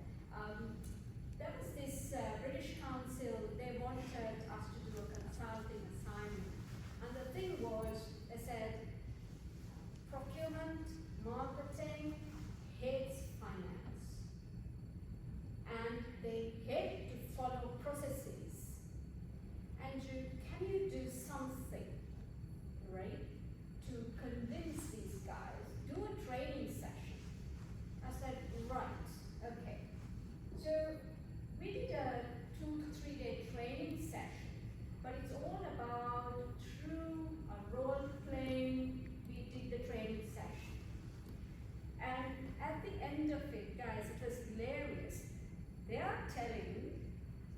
There was this British Council, they wanted us to do a consulting assignment. And the thing was, they said, procurement, marketing, hates finance. And they hate to follow processes. Anju, can you do something, right, to convince these guys? Do a training session. I said, right, okay. So we did a 2 to 3 day training session, but it's all about through a role playing. We did the training session. And at the end of it, guys, it was hilarious. They are telling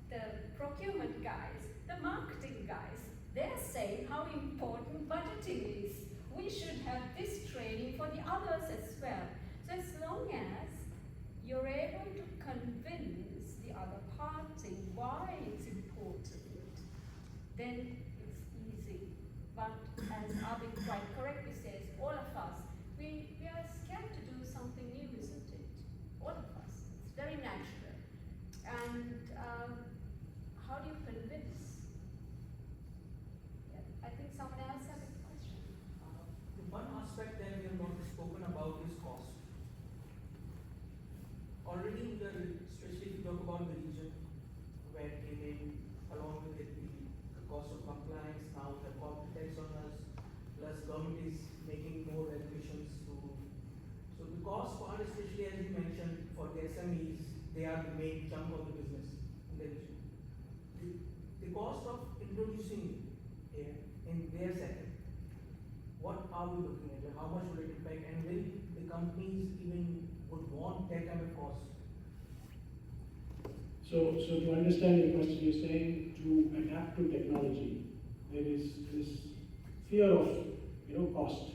the procurement guys, the marketing guys, they're saying how important budgeting is. We should have this training for the others as well. So as long as you're able to convince the other party why it's important, then it's easy. But as Abid quite correctly says, all of us, we are scared to do something new, isn't it? All of us. It's very natural. And how do you convince? Yeah, I think someone else has a question. One aspect that we have not spoken about is cost. Already, especially if you talk about the region where it came in, along with it, the cost of compliance, now the cost they are the main chunk of the business in the industry. The cost of introducing AI in their sector, what are we looking at? How much will it impact, and will the companies even would want that kind of cost? So to understand your question, you're saying to adapt to technology, there is this fear of, cost,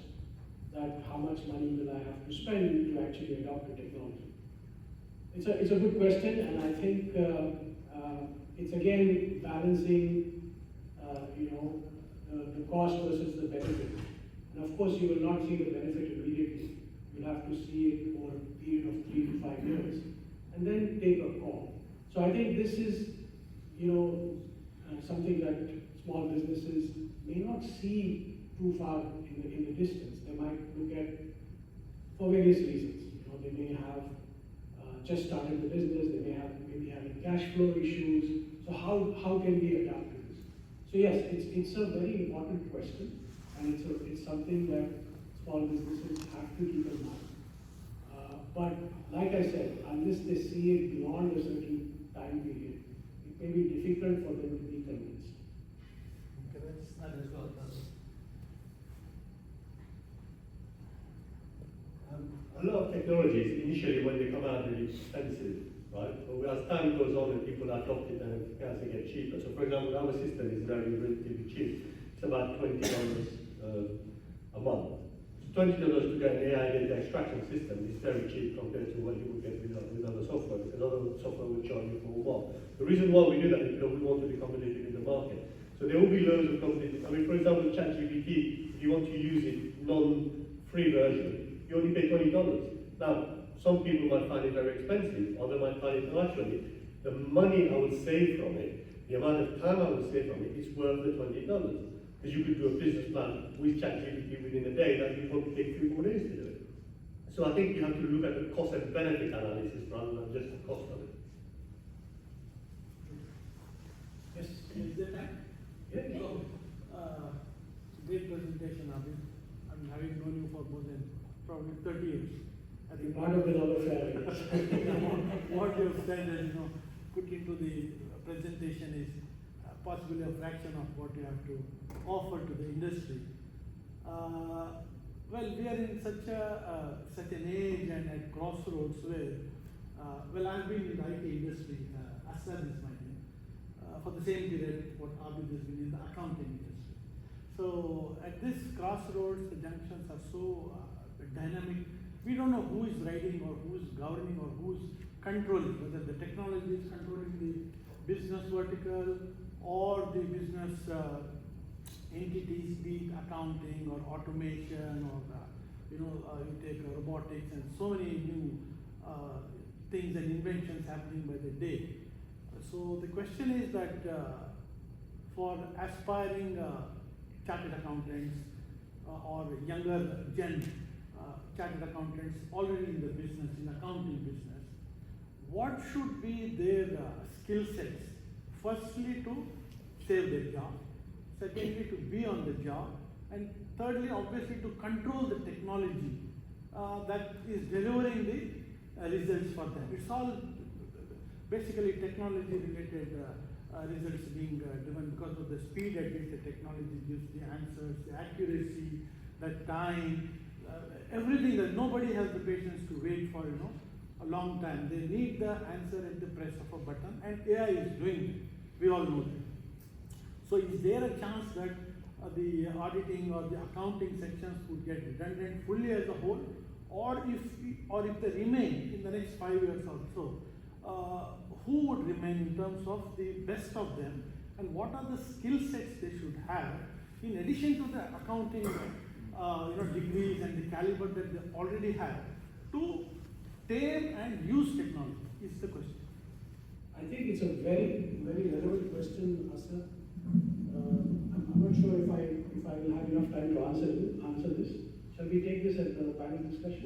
that how much money will I have to spend to actually adopt the technology. It's a good question, and I think it's again balancing, the cost versus the benefit. And of course, you will not see the benefit immediately. You'll have to see it over a period of 3 to 5 years, and then take a call. So I think this is, something that small businesses may not see too far in the distance. They might look at, for various reasons. They may have just started the business. They may be having cash flow issues. So how can we adapt to this? So yes, it's a very important question, and it's something that small businesses have to keep in mind. But like I said, unless they see it beyond a certain time period, it may be difficult for them to be convinced. Okay, that's not as well done. A lot of technologies, initially when they come out, they're expensive, right? But as time goes on and people adopt it, and as they get cheaper. So for example, our system is very relatively cheap. It's about $20 a month. $20 to get an AI data extraction system is very cheap compared to what you would get with other software, because other software will charge you for more. The reason why we do that is because we want to be competitive in the market. So there will be loads of competitive. I mean, for example, ChatGPT, if you want to use it non-free version, you only pay $20. Now, some people might find it very expensive, or they might find it actually, the money I would save from it, the amount of time I would save from it, is worth the $20. Because you could do a business plan with ChatGPT within a day that you probably take 3 or 4 days to do it. So I think you have to look at the cost and benefit analysis rather than just the cost of it. Yes? Is there time? Yeah. So, great presentation, Abid. I'm having known you for more than probably 30 years. I think Part of the love affair. what you have said and put into the presentation is possibly a fraction of what you have to offer to the industry. Well, we are in such an age and at crossroads where, I've been in the IT industry, Asad is my name, for the same period what Abid has been in the accounting industry. So at this crossroads, the junctions are so dynamic. We don't know who is riding or who is governing or who is controlling, whether the technology is controlling the business vertical or the business entities, be it accounting or automation or you take robotics and so many new things and inventions happening by the day. So the question is that for aspiring chartered accountants or younger gen chartered accountants already in the business, in accounting business, what should be their skill sets? Firstly, to save their job. Secondly, to be on the job. And thirdly, obviously, to control the technology that is delivering the results for them. It's all basically technology-related results being driven because of the speed at which the technology gives the answers, the accuracy, the time, everything. That nobody has the patience to wait for a long time. They need the answer at the press of a button, and AI is doing it. We all know that. So is there a chance that the auditing or the accounting sections would get redundant fully as a whole, or if they remain in the next 5 years or so, who would remain in terms of the best of them, and what are the skill sets they should have in addition to the accounting degrees and the caliber that they already have to tame and use technology is the question. I think it's a very, very relevant question, Asa. I'm not sure if I will have enough time to answer this. Shall we take this as a panel discussion?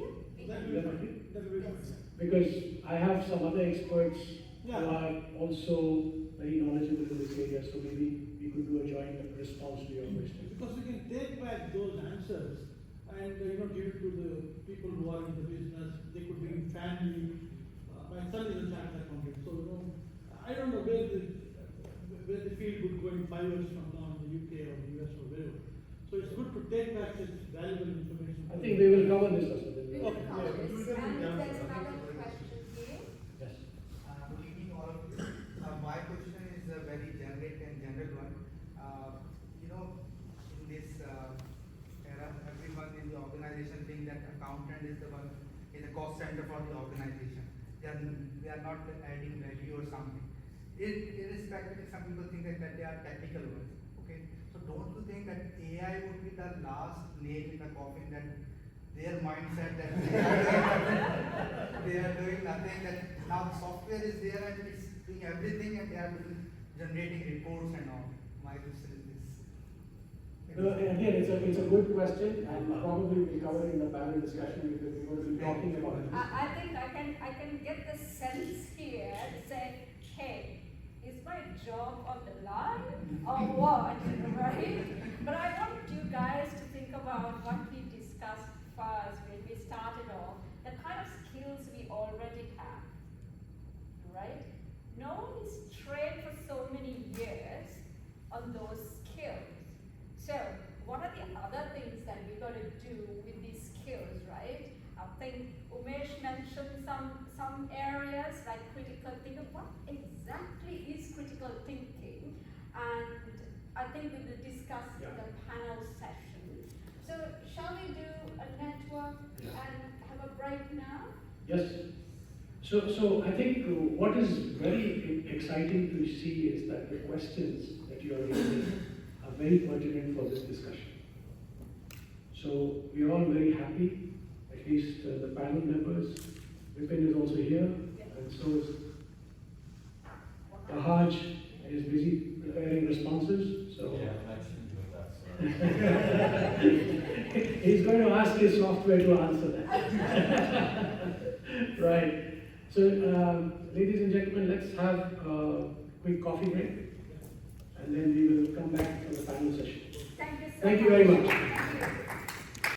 That will be fine. Because I have some other experts who Yeah. are also very knowledgeable in this area, so maybe we could do a joint response to your question. Because we can take back those answers and give it to the people who are in the business. They could be in family. My son is a chartered drivers from now in the UK or the US or wherever. So it's good to take back such valuable information. I think we will cover this also. We will Okay. cover this. Yeah. And Yeah. there's another question here. Yes. Good evening, all of you. My question is a very generic and general one. In this era, everyone in the organization think that accountant is the cost center for the organization. They are not adding value or something. Irrespective, some people think that they are technical ones. Okay, so don't you think that AI would be the last nail in the coffin, that their mindset that they are doing nothing, that now the software is there and it's doing everything and they are generating reports and all. My question is this. Again, it's a good question, and probably we'll cover it in the panel discussion because we're going to be talking about it. I think I can get the sense here to say, hey, is my job on the line or what, right? But I want you guys to think about what we discussed first when we started off, the kind of skills we already have, right? No one is trained for so many years on those skills. So what are the other things that we're going to do with these skills, right? I think Oumesh mentioned some areas like critical thinking. What exactly is critical thinking? And I think we will discuss in the panel session. So shall we do a network and have a break now? Yes. So I think what is very exciting to see is that the questions that you are raising are very pertinent for this discussion. So we are all very happy, at least the panel members. Vipin is also here, and so is Ahaj is busy preparing responses. So Yeah, I'm actually doing that. So. he's going to ask his software to answer that. Right. So, ladies and gentlemen, let's have a quick coffee break, and then we will come back for the panel session. Thank you so much. Thank you very much. Thank you.